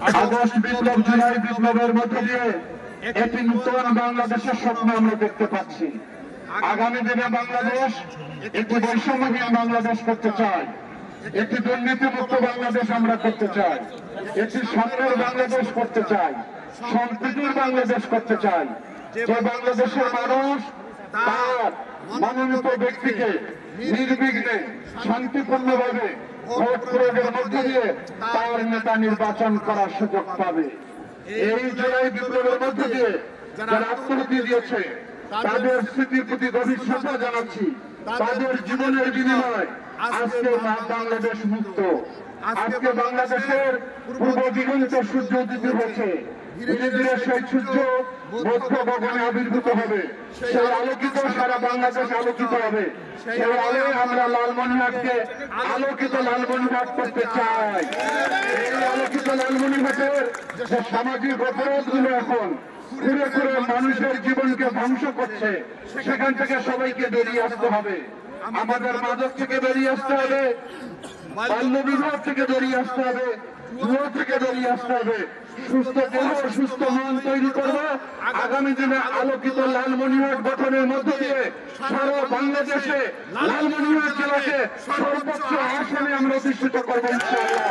August বিপ্লব, জুলাই বিপ্লবের মধ্য দিয়ে একটি নূতন বাংলাদেশের স্বপ্ন আমরা দেখতে পাচ্ছি। আগামী দিনে বাংলাদেশ একটি বৈষম্যহীন বাংলাদেশ করতে চায়, একটি দুর্নীতিমুক্ত বাংলাদেশ আমরা করতে চাই, একটি সাম্যের বাংলাদেশ করতে চাই, সম্প্রীতির বাংলাদেশ করতে চাই, যে বাংলাদেশের মানুষ তার মনোনীত ব্যক্তিকে নির্বিঘ্নে শান্তিপূর্ণভাবে ভোট প্রয়োগের মধ্য দিয়ে তার নেতা নির্বাচন করার সুযোগ পাবে। এই জুলাই বিপ্লবের মধ্য দিয়ে যারা আত্মহতি দিয়েছে তাদের স্মৃতির প্রতি গভীর শ্রদ্ধা জানাচ্ছি। তাদের জীবনের বিনিময়ে আজকে বাংলাদেশ মুক্ত। আজকে বাংলাদেশের পূর্ব দিগন্তে সূর্য উদিত হয়েছে। ধীরে ধীরে সেই সূর্য মধ্য গগনে আবির্ভূত হবে, সেই আলোকিত সারা বাংলাদেশ আলোকিত হবে। সেই আলোয় আমরা লালমনিরহাটকে আলোকিত লালমনিরহাট করতে চাই। এই আলোকিত লালমনিরহাটের যে সামাজিক অপরাধগুলো এখন ঘুরে ঘুরে মানুষের জীবনকে ধ্বংস করছে, সেখান থেকে সবাইকে বেরিয়ে আসতে হবে। আমাদের মাদক থেকে বেরিয়ে আসতে হবে, বাল্য বিবাহ থেকে বেরিয়ে আসতে হবে, জুয়া থেকে বেরিয়ে আসতে হবে। সুস্থ দেহ সুস্থ মন তৈরি করবো। আগামী দিনে আলোকিত লালমনিরহাট গঠনের মধ্য দিয়ে সারা বাংলাদেশে লালমনিরহাট জেলাকে সর্বোচ্চ আসনে আমরা অধিষ্ঠিত করবো ইনশাআল্লাহ।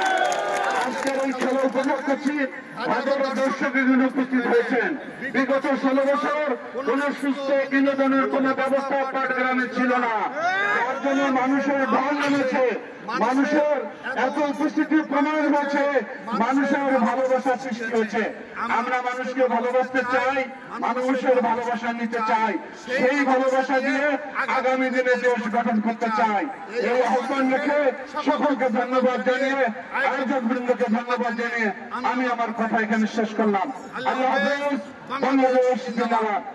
আজকের এই খেলা উপভোগ করছি, হাজারো দর্শক এখানে উপস্থিত হয়েছেন। বিগত 16 বছর কোন সুস্থ বিনোদনের কোন ব্যবস্থা পাটগ্রামে ছিল না, যার জন্য মানুষের ঢল নেমেছে। মানুষের এত উপস্থিতির প্রমাণ হয়েছে, মানুষের ভালোবাসা সৃষ্টি হয়েছে। আমরা মানুষকে ভালোবাসতে চাই, মানুষের ভালোবাসা নিতে চাই, সেই ভালোবাসা দিয়ে আগামী দিনে দেশ গঠন করতে চাই। এই আহ্বান রেখে সকলকে ধন্যবাদ জানিয়ে, আয়োজক বৃন্দকে ধন্যবাদ জানিয়ে আমি আমার কথা এখানে শেষ করলাম। আল্লাহ হাফেজ। বাংলাদেশ জিন্দাবাদ।